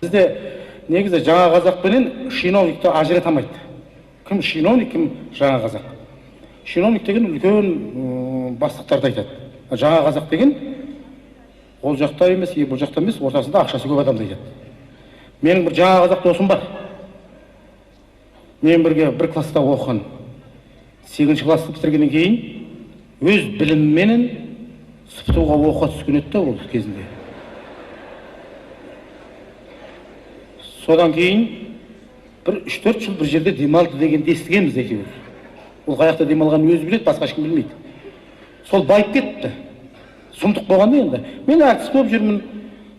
Бізде негізі жаңа қазақ пенен шиновникті ажырата алмайды. Кім шиновник, кім жаңа қазақ. Шиновник деген үлкен бастықтарды айтады. Жаңа қазақ деген ол жақта емес, бұл жақта емес, ортасында ақшасы көп адамды айтады. Менің бір жаңа қазақ досым бар. Мен бірге бір класста оқыған. 8-ші класты бітіргеннен кейін өз білімменен сыптауға оқуға түскен еді ол кезінде. Содан кейін бір 3-4 жыл бір жерде демалды дегенді естігенбіз екеуіміз. Ол қаяқта демалғанын өзі біледі, басқа ешкім білмейді. Сол байып кетті. Сұмдық болғанда енді. Мен әртіс болып жүрмін.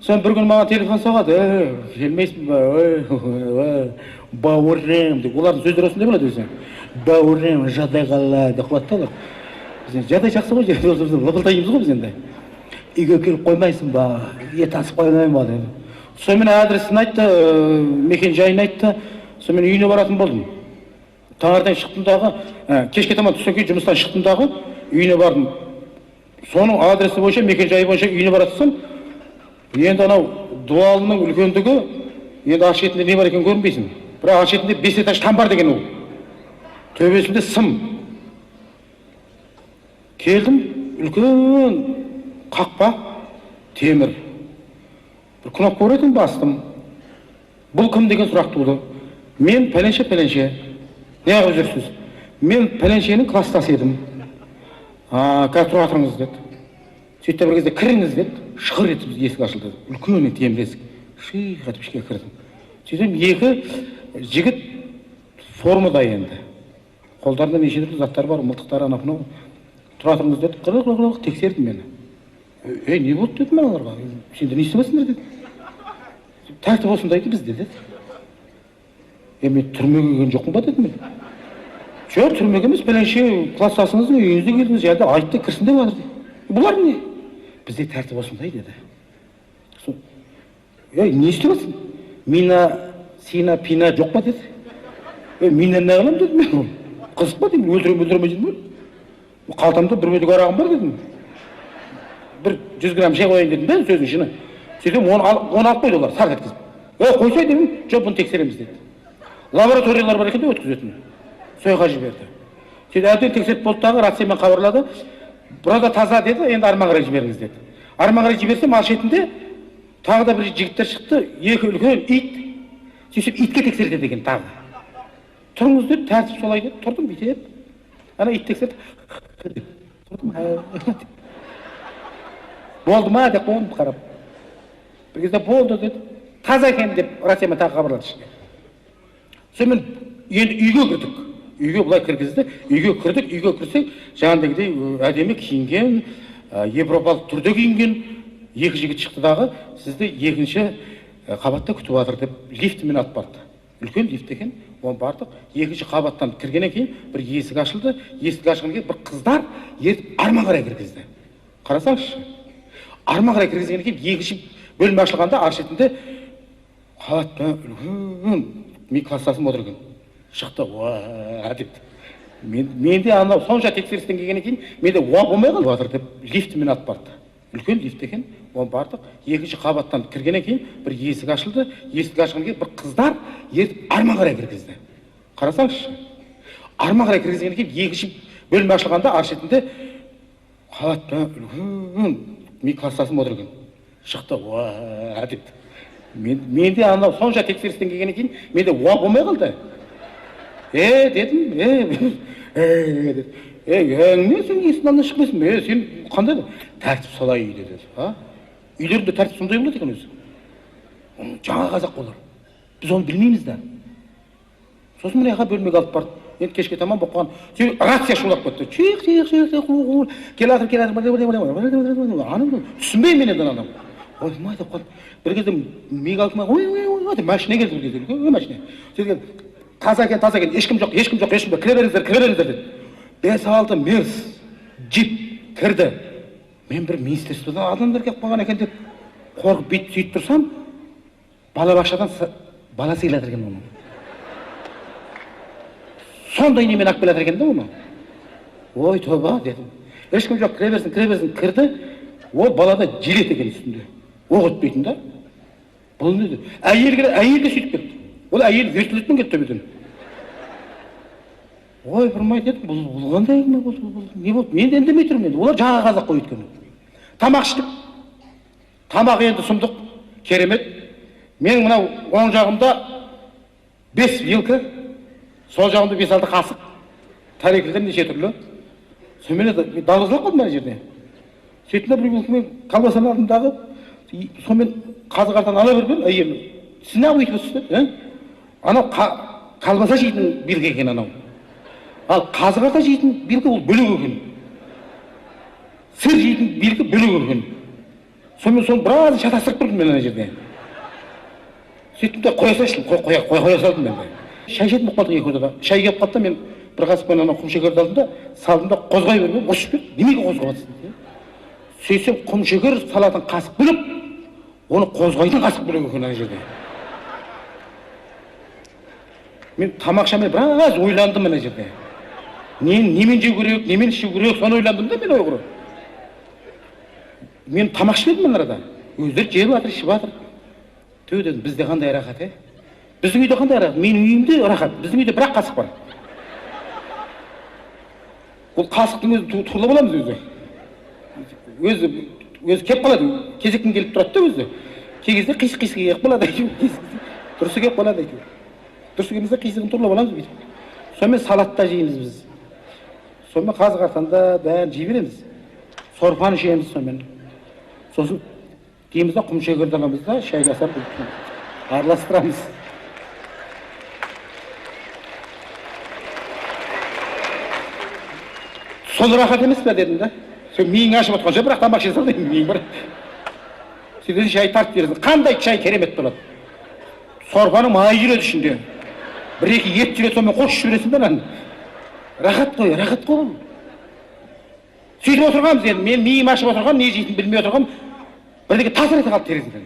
Сон бір күн маған телефон соғады. Келмейсің ба? Бауырым деп. Олардың сөздері осындай болады өзі. Бауырым, жағдай қалай деп қуатты олар. Біз жағдай жақсы ғой, лыпылдаймыз ғой біз енді. Үйге келіп қоймайсың ба? Ет асып қоймайын ба деп. Сонымен адресін айтты, мекен жайын айтты. Сонымен үйіне баратын болдым. Таңертең шықтым дағы, кешке таман түстен кейін жұмыстан шықтым дағы, үйіне бардым. Соның адресі бойынша, мекен жайы бойынша үйіне баратсам, енді анау дуалының үлкендігі, енді аш шетінде не бар екен көрінбейсің. Бірақ аш шетінде 5 этаж там бар деген ол. Төбесінде сым. Келдім, үлкен қақпа, темір. Бір кнопка бар екен, бастым. Бұл кім деген сұрақ туды. Мен пәленше. Не қылып жүрсіз? Мен пәленшенің класстасы едім. Қазір тұра тұрыңыз деді. Сөйтті бір кезде кіріңіз деді. Шығыр етіп есік ашылды. Үлкен темір есік. Шиқ етіп ішке кірдім. Сөйтіп екі жігіт формада енді. Қолдарында неше түрлі заттар бар, мылтықтар, анау. Тұра тұрыңыз деді. Қырық тексерді мені. Не болды деді мен оларға. Сендер не істемесіңдер деді. Тәртіп осындайды бізде деді. Мен түрмеге келген жоқпын ба дедім мен. Жоқ, түрмеге емес, пәленше класстасыңыздың үйіңізде келдіңіз, жерде айтты, кірсін деп жатыр дейді. Бұлар не? Бізде тәртіп осындай деді. Не істемесің? Мина, сина, пина жоқ па деді. Мина не қылам дедім мен. Қызық па деймін, өлтіреме дедім мен. Қалтамда бір бөлек арағым бар дедім. Бір 100 грамм жей қойайын дедім бе сөздің шыны. Сөйтіп оны алып қойды олар, сарт еткізіп. Қойсай дедім, жоқ бұны тексереміз деді. Лабораториялар бар екен де өткізетін. Сойға жіберді. Сөйтіп әбден тексеріп болды дағы, рациямен хабарлады. Burada таза деді, енді арман қарай жіберіңіз деді. Арман қарай жіберсем, ал шетінде тағы да бір жігіттер шықты, екі үлкен ит. Сөйтіп итке тексерді деген тағы. Тұрыңыз деді, тәртіп солай деді, тұрдым бүйтіп. Ана ит тексерді. Тұрдым. Болды ма деп қойдым қарап. Bir кезде болды деді. Таза екен деп рациямен тағы хабарлады ішке. Сонымен енді үйге кірдік. Үйге бұлай кіргізді. Үйге кірдік, үйге кірсек, жаңағыдегідей әдемі киінген, европалық түрде киінген екі жігіт шықты дағы, сізді екінші қабатта күтіп жатыр деп лифтімен алып барды. Үлкен лифт екен, оны бардық. Екінші қабаттан кіргеннен кейін бір есік ашылды. Есік ашылғаннан кейін бір қыздар ертіп арман қарай кіргізді. Қарасаңызшы. Арман қарай кіргізгеннен кейін екінші бөлме ашылғанда ар шетінде қабатта үлкен мен класстасым отыр екен. Шықты, уа депті. Менде анау сонша тексерістен келгеннен кейін менде уа болмай қалып жатыр деп лифтімен алып барды. Үлкен лифт екен, оны бардық. Екінші қабаттан кіргеннен кейін бір есік ашылды. Есік ашылғаннан кейін бір қыздар ертіп арман қарай кіргізді. Қарасаңызшы. Арман қарай кіргізгеннен кейін екінші бөлме ашылғанда ар шетінде қабатта үлкен мен класстасым отыр екен. Шықты, уа депті. Менде анау сонша тексерістен келгеннен кейін менде уа болмай қалды. Дедім, деді. Не сен есінен шықпайсың? Сен қандай бұл? Тәртіп солай үйде деді. Үйлерінде тәртіп сондай болады екен өзі. Жаңа қазақ болар. Біз оны білмейміз да. Сосын міне бөлмеге алып барды. Енді кешке таман болып қалған. Рация шулап кетті. Келатыр. Түсінбей мен еді анау. Оймай деп қалды. Bir кезде миг алтыма ой машина келді бір кезде машина. Сөйтіп таза екен, ешкім жоқ, кіре беріңіздер деді. 5-6 мерс джип кірді. Мен бір министерстводан адамдар келіп қалған екен деп қорқып бүйтіп сөйтіп тұрсам, балабақшадан бала сыйлатыр екен оны. Сондай немен алып келатыр екен да оны. Ой тоба дедім. Ешкім жоқ, кіре берсін кірді. Ол балада жилет екен үстінде. Оқ өтпейтін да. бұл не? Әйел де сөйтіп кетті. Ол әйел вертолетпен кетті төбеден. Ой, бұрмай дедім, бұл қандай әңгіме болды? Не болды? Мен үндемей тұрмын енді. Олар жаңа қазақ қой өйткені. Тамақ іштік. Тамақ енді сұмдық, керемет. Менің мынау оң жағымда 5 вилка, сол жағымда 5-6 қасық. Тәрекілдер неше түрлі. Сонымен далғызылап қалдым ана жерде. Сөйтінде бір вилкамен колбасаны алдымдағы, сонымен қазы-қартаны ала берген әйелім. Сіз не өйтіп отырсыз? Анау колбаса жейтін вилка екен анау. Ал қазы-қарта жейтін вилка ол бөлек екен. Сыр жейтін вилка бөлек екен. Сонымен соны біраз шатастырып тұрдым мен ана жерде. Сөйтіп қоя салшым, қоя салдым мен. Шай ішетін болып қалдық екі ортада. Шай келіп қалды да мен бір қасықпен ана құмшекерді алдым да, салдым да қозғай бермей, ұрысып кетті. Немеге қозғап жатсың? Сөйтсем құмшекер салатын қасық бөлек, оны қозғайтын қасық бөлек екен ана жерде. Мен тамақшамай біраз ойландым ана жерде. Немен жеу керек, немен ішу керек, соны ойландым да мен ойғыры. Мен тамақ ішпедім мен арада. Өздері жеп жатыр, ішіп жатыр. Төу дедім, бізде қандай рахат, Біздің үйде қандай рахат? Менің үйімде рахат. Біздің үйде бір-ақ қасық бар. Ол қасықтың өзі тұрлы боламыз өзі. Өзі кеп қалады. Кезектен келіп тұрады да өзі. Кей кезде қисық-қисық кеп қалады. Дұрысы кеп қалады. Дұрысы келмесе қисығын тұрлы боламыз. Сонымен салатта жейміз біз. Сонымен қазы-қартанда бәрін жей береміз. Сорпаны ішеміз сонымен. Сосын дейміз да құмшекерді аламыз да шай жасап араластырамыз. Сол рахат емес пе дедім да. Сен миың ашып отқан жоқ, бірақ тамақ іше сал деймін, миың бар. Сен шай тартып бересің. Қандай шай керемет болады. Сорпаның майы жүреді ішінде. Бір-екі ет жүреді, сонымен қосып жібересің да. Рахат қой, рахат қой. Сөйтіп отырғанбыз енді, мен миым ашып отырған, не жейтін білмей отырған, бірдеңе тасыр ете қалды терезеден.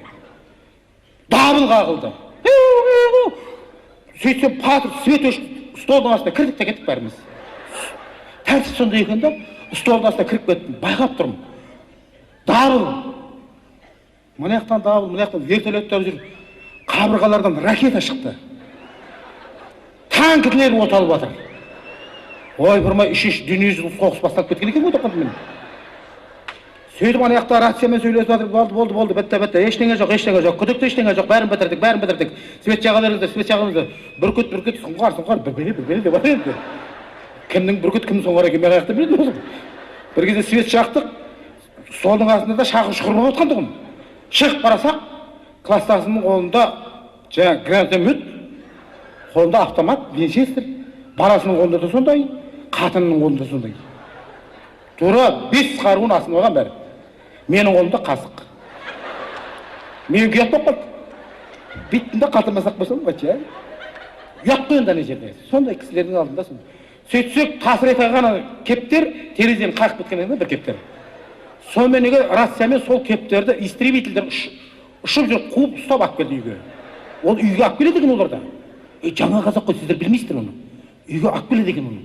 Дабыл қағылды. Сөйтсем патыр, свет өшіп, столдың астына кірдік те кеттік бәріміз. Тәртіп сонда екен да, столдың астына кіріп кеттім, байқап тұрмын. Дабыл. Мына жақтан дабыл, мына жақтан вертолеттер жүр. Қабырғалардан ракета шықты. Танкілер оталып жатыр. Ой, бұрмай үшінші дүниежүзілік соғыс басталып кеткен екен отырғанды мен. Сөйтіп ана жақта рациямен сөйлесіп жатыр, болды, бітті, ештеңе жоқ, күдікті ештеңе жоқ, бәрін бітірдік. Свет жаға беріңіздер. Бүркіт, сұңқар, бір деп бар енді. Кімнің бүркіт, кімнің сұңқар екен, мен аяқты біледі өзім. Бір кезде свет жақтық, столдың астында да шақыр шұқыр болып отқандығым. Шығып қарасақ, класстасының қолында жаңа гранатомет, қолында автомат, винчестер, баласының қолында да сондай, қатынның қолында сондай. Тура 5 қаруын астына алған бәрі. Менің қолымда қасық. Мен ұят болып қалды. Биттінде қатырмасақ болсам, бача. Ұят қойында не жерде. Сондай кісілердің алдында сондай. Сөйтсек, тасыр ете қалған кептер терезені қағып кеткен бір кептер. Сонымен рациямен сол кептерді истребительдер ұшып жүріп қуып ұстап алып келді үйге. Ол үйге алып келеді екен оларда. Жаңа қазақ қой, сіздер білмейсіздер оны. Үйге алып келеді екен оны.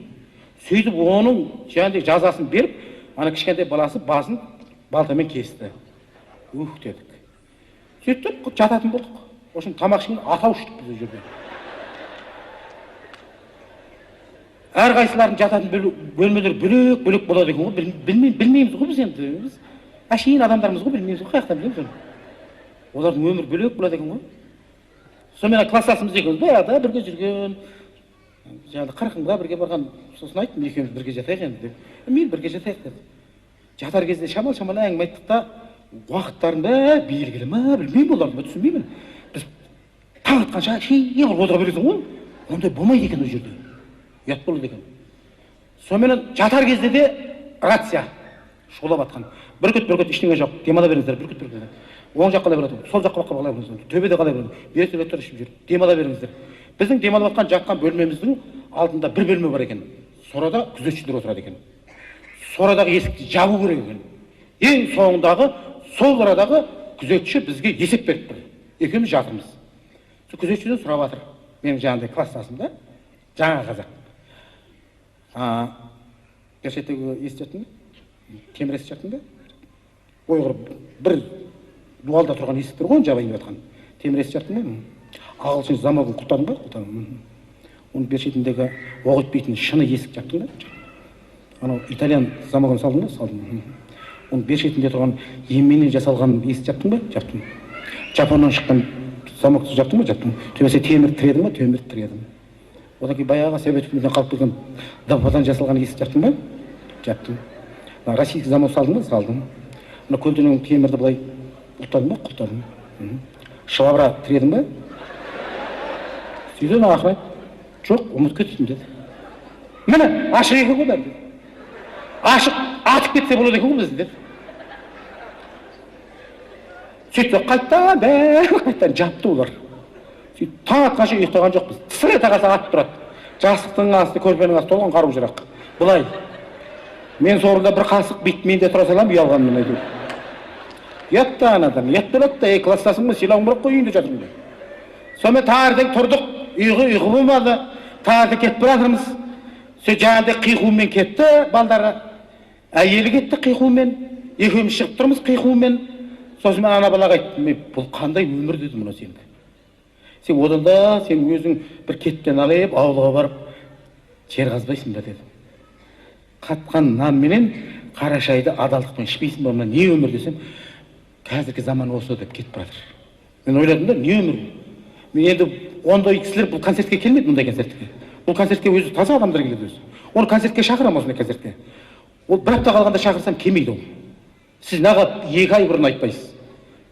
Сөйтіп оның жаңағыдай жазасын беріп, ана кішкентай баласы басын балтамен кесті. Дедік. Сөйтіп жататын болдық. Осының тамақ ішкен атау іштік біз жерде. Әрқайсылардың жататын бөлмелер бөлек болады екен ғой. Білмейміз ғой біз енді. Әшейін адамдарымыз ғой, білмейміз ғой, қаяқтан білеміз оны. Олардың өмір бөлек болады екен ғой. Сонымен класстасымыз екеуміз баяғыда бірге жүрген, жаңағы 40-ға бірге барған, сосын айттым, екеуміз бірге жатайық енді деп. Мен бірге жатайық деді. Жатар кезде шамал әңгіме айттық та, уақыттарын бәрі белгілі ма, білмеймін оларды, түсінбеймін. Біз таң атқанша бір отыра бересің ғой, ондай болмайды екен ол жерде. Ұят болады екен. Сонымен жатар кезде де рация шулап атқан. Бүркіт, ештеңе жоқ, демала беріңіздер, бүркіт. Оң жаққа қалай береді, сол жаққа қалай береді, төбеде қалай береді, вертолеттер ішіп жүр, демала беріңіздер. Біздің демалып жатқан бөлмеміздің алдында бір бөлме бар екен. Сорада күзетшілер отырады екен. Сорадағы есікті жабу керек екен. Ең соңындағы, сол арадағы күзетші бізге есеп беріп тұр. Екеуміз жатырмыз. Күзетшіден сұрап жатыр. Менің жаңағыдай класстасымда, жаңа қазақ. Gerçekten естетін бе? Темір естетін бе? Ойғыр бір дуалда тұрған есік тұр ғой, жабайын жатқан. темір есік жаптың ба? Ағылшын замогын құлтадың ба? Құлтадың. Оның бер шетіндегі оқ өтпейтін шыны есік жаптың ба? Анау итальян замогын салдың ба? Салдым. Оның бер шетінде тұрған еменнен жасалған есік жаптың ба? Жаптым. Жапоннан шыққан замокты жаптың ба? Жаптым. Төбесе темір тіредің ба? Темір тіредім. Одан кейін баяғы совет үкіметінен қалып келген дабадан жасалған есік жаптың ба? Жаптым. Российский замок салдың ба? Салдым. Көлденең темірді былай құлтадың ба? Құлтадым. Шылабыра тіредің ба? Сөйден ақыры жоқ, ұмытып кеттім деді. Міне, ашық екен ғой деді. Ашық атып кетсе болады екен ғой бізді деді. Сөйтті қайттан жапты олар. Сөйтіп таң атқанша ұйықтаған жоқпыз. Тысыра тағаса атып тұрады. Жастықтың асты, көрпенің асты толған қару жарақ. Бұлай. Мен соңында бір қасық бит менде тұра салам, ұялғанмын айтып. Ятты анадан, ят болады да, класстасың ба, сыйлауың бірақ қой үйінде жатырмын. Сонымен таңертең тұрдық, ұйқы болмады. Таңертең кетіп жатырмыз. Сол жаңағыдай қиқумен кетті балдары. Әйелі кетті қиқумен. Екеуміз шығып тұрмыз қиқумен. Сосын мен ана балаға айттым, бұл қандай өмір деді мұны сенді. Сен одан да сен өзің бір кеттен алып, ауылға барып жер қазбайсың ба деді. Қатқан нан менен қара шайды адалдықпен ішпейсің ба, не өмір десем, қазіргі заман осы деп кетіп жатыр. Мен ойладым да, не өмір? Мен енді ондай кісілер бұл концертке келмейді, мұндай концертке. Бұл концертке өзі таза адамдар келеді өзі. Оны концертке шақырам осындай концертке. Ол бір апта қалғанда шақырсам келмейді ол. Сіз неғып 2 ай бұрын айтпайсыз.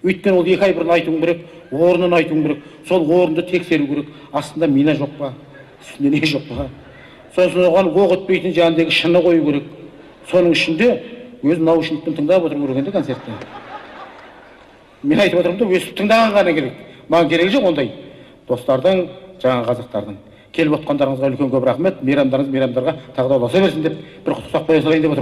Өйткені ол 2 ай бұрын айтуың керек, орнын айтуың керек, сол орынды тексеру керек. Астында мина жоқ па, үстінде не жоқ па. Сосын оған оқ өтпейтін жанындағы шыны қою керек. Соның ішінде өз наушникпен тыңдап отыру керек енді концертте. Мен айтып отырмын да, өстіп тыңдаған ғана керек. Маған керегі жоқ ондай. Достардың, жаңа қазақтардың. Келіп отқандарыңызға үлкен көп рахмет. Мейрамдарыңыз мейрамдарға тағы да ұласа берсін деп бір құттықтап қоя салайын деп отырмын.